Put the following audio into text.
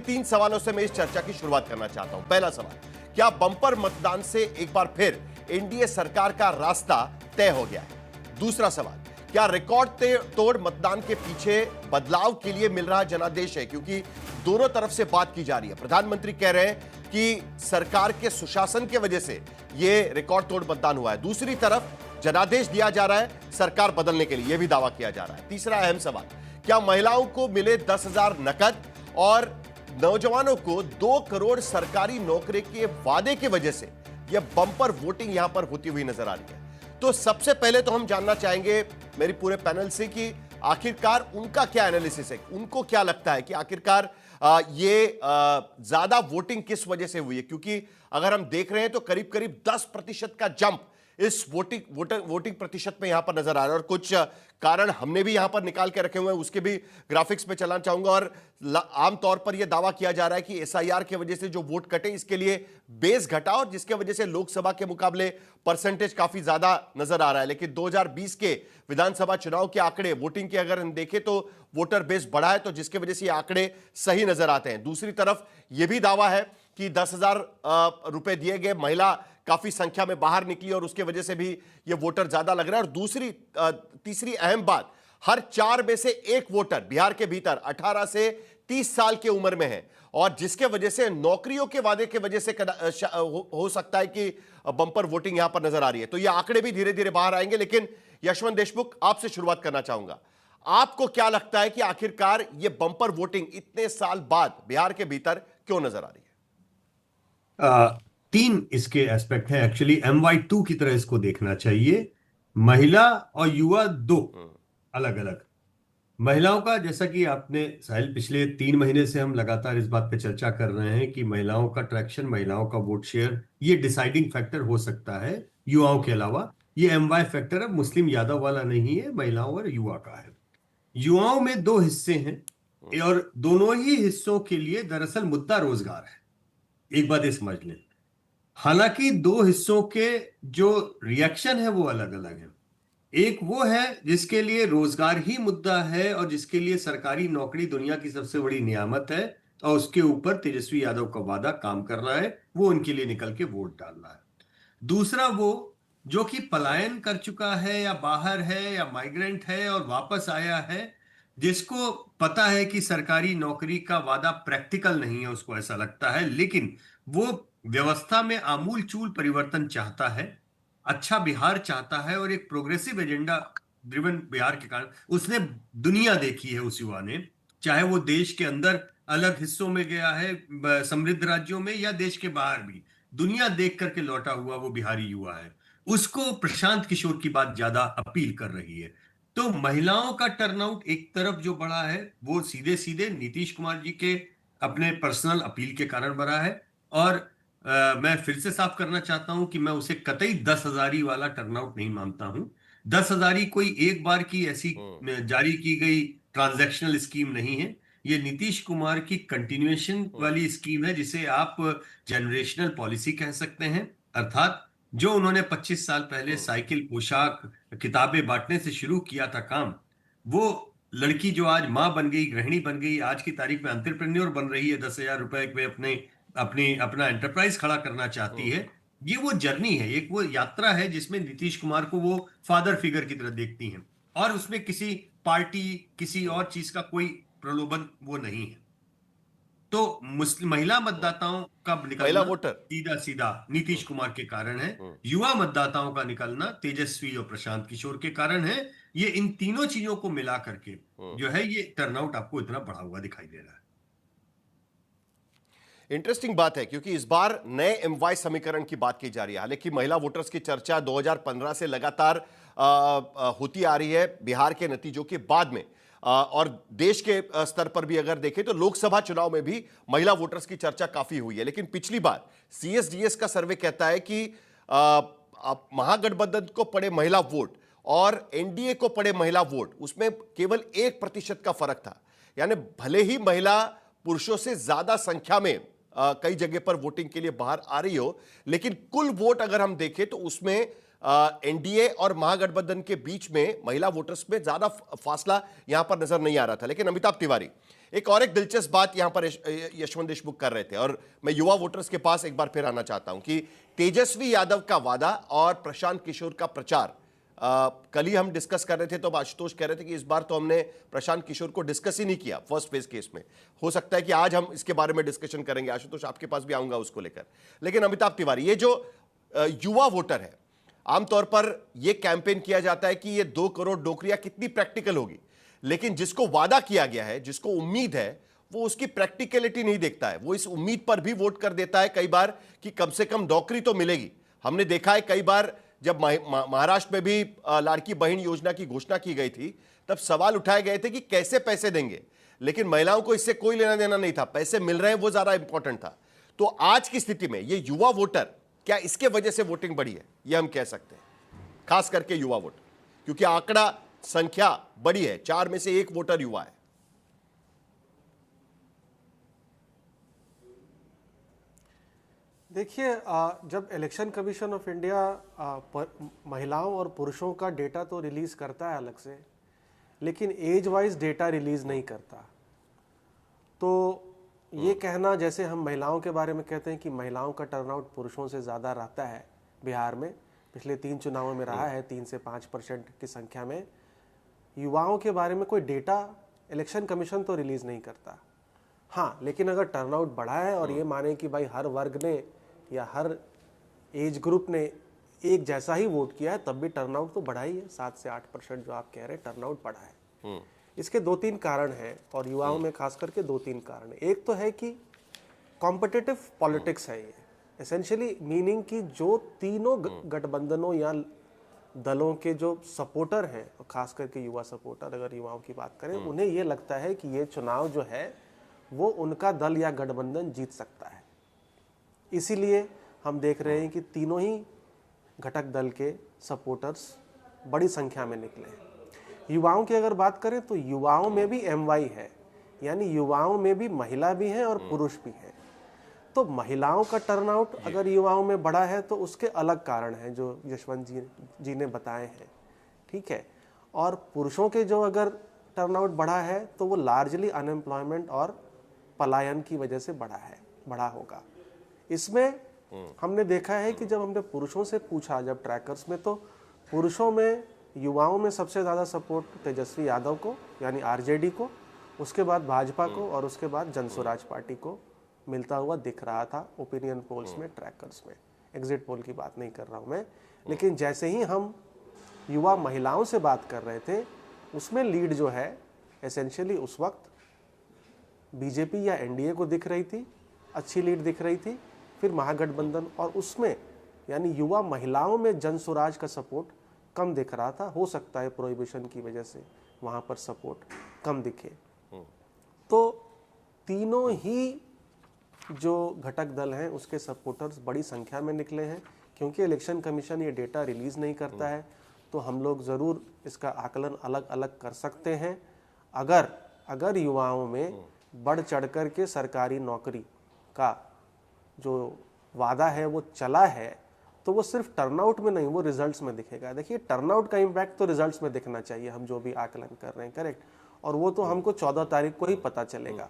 तीन सवालों से मैं इस चर्चा की शुरुआत करना चाहता हूं। पहला सवाल, क्या बंपर मतदान से एक बार फिर एनडीए सरकार का रास्ता तय हो गया है? दूसरा सवाल, क्या रिकॉर्ड तोड़ मतदान के पीछे बदलाव के लिए मिल रहा जनादेश है? क्योंकि दोनों तरफ से बात की जा रही है। प्रधानमंत्री कह रहे हैं कि सरकार के सुशासन की वजह से यह रिकॉर्ड तोड़ मतदान हुआ है, दूसरी तरफ जनादेश दिया जा रहा है सरकार बदलने के लिए, यह भी दावा किया जा रहा है। तीसरा अहम सवाल, क्या महिलाओं को मिले 10,000 नकद और नौजवानों को 2 करोड़ सरकारी नौकरी के वादे की वजह से यह बंपर वोटिंग यहां पर होती हुई नजर आ रही है? तो सबसे पहले तो हम जानना चाहेंगे मेरी पूरे पैनल से कि आखिरकार उनका क्या एनालिसिस है, उनको क्या लगता है कि आखिरकार ये ज्यादा वोटिंग किस वजह से हुई है? क्योंकि अगर हम देख रहे हैं तो करीब करीब 10% का जंप इस वोटिंग प्रतिशत में यहां पर नजर आ रहा है, और कुछ कारण हमने भी यहां पर निकाल के रखे हुए हैं, उसके भी ग्राफिक्स में चलाना चाहूंगा। और आमतौर पर यह दावा किया जा रहा है कि एसआईआर की वजह से जो वोट कटे इसके लिए बेस घटा, और जिसके वजह से लोकसभा के मुकाबले परसेंटेज काफी ज्यादा नजर आ रहा है। लेकिन 2020 के विधानसभा चुनाव के आंकड़े वोटिंग के अगर हम देखें तो वोटर बेस बढ़ा है, तो जिसकी वजह से ये आंकड़े सही नजर आते हैं। दूसरी तरफ यह भी दावा है कि 10,000 रुपए दिए गए, महिला काफी संख्या में बाहर निकली और उसके वजह से भी ये वोटर ज्यादा लग रहा है। और तीसरी अहम बात, हर 4 में से 1 वोटर बिहार के भीतर 18 से 30 साल की उम्र में है, और जिसके वजह से नौकरियों के वादे की वजह से हो सकता है कि बंपर वोटिंग यहां पर नजर आ रही है। तो ये आंकड़े भी धीरे धीरे बाहर आएंगे। लेकिन यशवंत देशमुख, आपसे शुरुआत करना चाहूंगा, आपको क्या लगता है कि आखिरकार ये बंपर वोटिंग इतने साल बाद बिहार के भीतर क्यों नजर आ रही है? 3 इसके एस्पेक्ट है एक्चुअली। MY2 की तरह इसको देखना चाहिए। महिला और युवा 2 अलग अलग। महिलाओं का, जैसा कि आपने साहिल, पिछले 3 महीने से हम लगातार इस बात पे चर्चा कर रहे हैं कि महिलाओं का ट्रैक्शन, महिलाओं का वोट शेयर, ये डिसाइडिंग फैक्टर हो सकता है युवाओं के अलावा। ये MY फैक्टर अब मुस्लिम यादव वाला नहीं है, महिलाओं और युवा का है। युवाओं में 2 हिस्से हैं और दोनों ही हिस्सों के लिए दरअसल मुद्दा रोजगार है। एक बात ये समझ लें। हालांकि 2 हिस्सों के जो रिएक्शन है वो अलग अलग है। एक वो है जिसके लिए रोजगार ही मुद्दा है और जिसके लिए सरकारी नौकरी दुनिया की सबसे बड़ी नियामत है, और उसके ऊपर तेजस्वी यादव का वादा काम कर रहा है, वो उनके लिए निकल के वोट डाल रहा है। दूसरा वो जो कि पलायन कर चुका है या बाहर है या माइग्रेंट है और वापस आया है, जिसको पता है कि सरकारी नौकरी का वादा प्रैक्टिकल नहीं है, उसको ऐसा लगता है, लेकिन वो व्यवस्था में आमूल चूल परिवर्तन चाहता है, अच्छा बिहार चाहता है, और एक प्रोग्रेसिव एजेंडा ड्रिवन बिहार के कारण उसने दुनिया देखी है उस युवा ने, चाहे वो देश के अंदर अलग हिस्सों में गया है समृद्ध राज्यों में या देश के बाहर भी, दुनिया देख करके लौटा हुआ वो बिहारी युवा है। उसको प्रशांत किशोर की बात ज्यादा अपील कर रही है। तो महिलाओं का टर्नआउट एक तरफ जो बढ़ा है वो सीधे सीधे नीतीश कुमार जी के अपने पर्सनल अपील के कारण बढ़ा है। और मैं फिर से साफ करना चाहता हूं कि मैं उसे कतई 10,000 वाला टर्नआउट नहीं मानता हूं। 10,000 कोई एक बार की ऐसी जारी की गई ट्रांजैक्शनल स्कीम नहीं है। ये नीतीश कुमार की कंटिन्यूएशन वाली स्कीम है, जिसे आप जनरेशनल पॉलिसी कह सकते हैं। अर्थात जो उन्होंने 25 साल पहले साइकिल, पोशाक, किताबें बांटने से शुरू किया था काम, वो लड़की जो आज माँ बन गई, गृहिणी बन गई, आज की तारीख में एंटरप्रेन्योर बन रही है, 10,000 रुपए में अपना एंटरप्राइज खड़ा करना चाहती है। ये वो जर्नी है, एक वो यात्रा है जिसमें नीतीश कुमार को वो फादर फिगर की तरह देखती हैं, और उसमें किसी पार्टी, किसी और चीज का कोई प्रलोभन वो नहीं है। तो मुस्लिम महिला मतदाताओं का महिला निकलना वोटर सीधा सीधा नीतीश कुमार के कारण है, युवा मतदाताओं का निकलना तेजस्वी और प्रशांत किशोर के कारण है। ये इन तीनों चीजों को मिला करके जो है ये टर्नआउट आपको इतना बढ़ा हुआ दिखाई दे रहा है। इंटरेस्टिंग बात है, क्योंकि इस बार नए MY समीकरण की बात की जा रही है। हालांकि महिला वोटर्स की चर्चा 2015 से लगातार होती आ रही है बिहार के नतीजों के बाद में, और देश के स्तर पर भी अगर देखें तो लोकसभा चुनाव में भी महिला वोटर्स की चर्चा काफी हुई है। लेकिन पिछली बार CSDS का सर्वे कहता है कि महागठबंधन को पड़े महिला वोट और NDA को पड़े महिला वोट, उसमें केवल 1% का फर्क था। यानी भले ही महिला पुरुषों से ज्यादा संख्या में कई जगह पर वोटिंग के लिए बाहर आ रही हो, लेकिन कुल वोट अगर हम देखें तो उसमें NDA और महागठबंधन के बीच में महिला वोटर्स में ज्यादा फासला यहां पर नजर नहीं आ रहा था। लेकिन अमिताभ तिवारी, एक और दिलचस्प बात यहां पर यशवंत देशमुख कर रहे थे, और मैं युवा वोटर्स के पास एक बार फिर आना चाहता हूं कि तेजस्वी यादव का वादा और प्रशांत किशोर का प्रचार, कल ही हम डिस्कस कर रहे थे तो आशुतोष कह रहे थे कि इस बार तो हमने प्रशांत किशोर को डिस्कस ही नहीं किया फर्स्ट फेज केस में। हो सकता है कि आज हम इसके बारे में डिस्कशन करेंगे, आशुतोष आपके पास भी आऊंगा उसको लेकर। लेकिन अमिताभ तिवारी, ये जो युवा वोटर है, आमतौर पर यह कैंपेन किया जाता है कि ये 2 करोड़ नौकरियां कितनी प्रैक्टिकल होगी, लेकिन जिसको वादा किया गया है, जिसको उम्मीद है, वो उसकी प्रैक्टिकलिटी नहीं देखता है। वो इस उम्मीद पर भी वोट कर देता है कई बार कि कम से कम नौकरी तो मिलेगी। हमने देखा है कई बार जब महाराष्ट्र में भी लाड़की बहन योजना की घोषणा की गई थी, तब सवाल उठाए गए थे कि कैसे पैसे देंगे, लेकिन महिलाओं को इससे कोई लेना देना नहीं था, पैसे मिल रहे हैं वो ज्यादा इंपॉर्टेंट था। तो आज की स्थिति में ये युवा वोटर, क्या इसके वजह से वोटिंग बढ़ी है, ये हम कह सकते हैं, खास करके युवा वोटर, क्योंकि आंकड़ा संख्या बड़ी है, 4 में से 1 वोटर युवा है। देखिए, जब इलेक्शन कमीशन ऑफ इंडिया महिलाओं और पुरुषों का डेटा तो रिलीज करता है अलग से, लेकिन एज वाइज डेटा रिलीज नहीं करता। तो ये कहना, जैसे हम महिलाओं के बारे में कहते हैं कि महिलाओं का टर्नआउट पुरुषों से ज़्यादा रहता है बिहार में, पिछले 3 चुनावों में रहा है 3 से 5% की संख्या में। युवाओं के बारे में कोई डेटा इलेक्शन कमीशन तो रिलीज नहीं करता। हाँ, लेकिन अगर टर्नआउट बढ़ा है और ये माने कि भाई हर वर्ग ने या हर एज ग्रुप ने एक जैसा ही वोट किया है, तब भी टर्नआउट तो बढ़ा ही है। 7 से 8% जो आप कह रहे हैं, टर्नआउट बढ़ा है। इसके 2-3 कारण हैं, और युवाओं में खास करके 2-3 कारण है। एक तो है कि कॉम्पिटिटिव पॉलिटिक्स है ये, एसेंशियली मीनिंग कि जो तीनों गठबंधनों या दलों के जो सपोर्टर हैं, और खास करके युवा सपोर्टर, अगर युवाओं की बात करें, उन्हें ये लगता है कि ये चुनाव जो है वो उनका दल या गठबंधन जीत सकता है। इसीलिए हम देख रहे हैं कि तीनों ही घटक दल के सपोर्टर्स बड़ी संख्या में निकले हैं। युवाओं की अगर बात करें तो युवाओं में भी MY है, यानी युवाओं में भी महिला भी है और पुरुष भी है। तो महिलाओं का टर्नआउट अगर युवाओं में बढ़ा है तो उसके अलग कारण हैं जो यशवंत जी ने बताए हैं, ठीक है। और पुरुषों के जो अगर टर्नआउट बढ़ा है तो वो लार्जली अनएम्प्लॉयमेंट और पलायन की वजह से बढ़ा होगा। इसमें हमने देखा है कि जब हमने पुरुषों से पूछा, जब ट्रैकर्स में, तो पुरुषों में, युवाओं में सबसे ज़्यादा सपोर्ट तेजस्वी यादव को यानी RJD को, उसके बाद भाजपा को, और उसके बाद जनसुराज पार्टी को मिलता हुआ दिख रहा था ओपिनियन पोल्स में, ट्रैकर्स में। एग्जिट पोल की बात नहीं कर रहा हूँ मैं। लेकिन जैसे ही हम युवा महिलाओं से बात कर रहे थे, उसमें लीड जो है एसेंशियली उस वक्त BJP या NDA को दिख रही थी, अच्छी लीड दिख रही थी, फिर महागठबंधन, और उसमें यानी युवा महिलाओं में जनसुराज का सपोर्ट कम दिख रहा था। हो सकता है प्रोहिबिशन की वजह से वहाँ पर सपोर्ट कम दिखे। तो तीनों ही जो घटक दल हैं उसके सपोर्टर्स बड़ी संख्या में निकले हैं। क्योंकि इलेक्शन कमीशन ये डेटा रिलीज़ नहीं करता है, तो हम लोग ज़रूर इसका आकलन अलग अलग कर सकते हैं। अगर युवाओं में बढ़ चढ़कर के सरकारी नौकरी का जो वादा है वो चला है, तो वो सिर्फ टर्नआउट में नहीं, वो रिजल्ट्स में दिखेगा। देखिए, टर्नआउट का इम्पैक्ट तो रिजल्ट्स में दिखना चाहिए, हम जो भी आकलन कर रहे हैं, करेक्ट, और वो तो हमको 14 तारीख को ही पता चलेगा।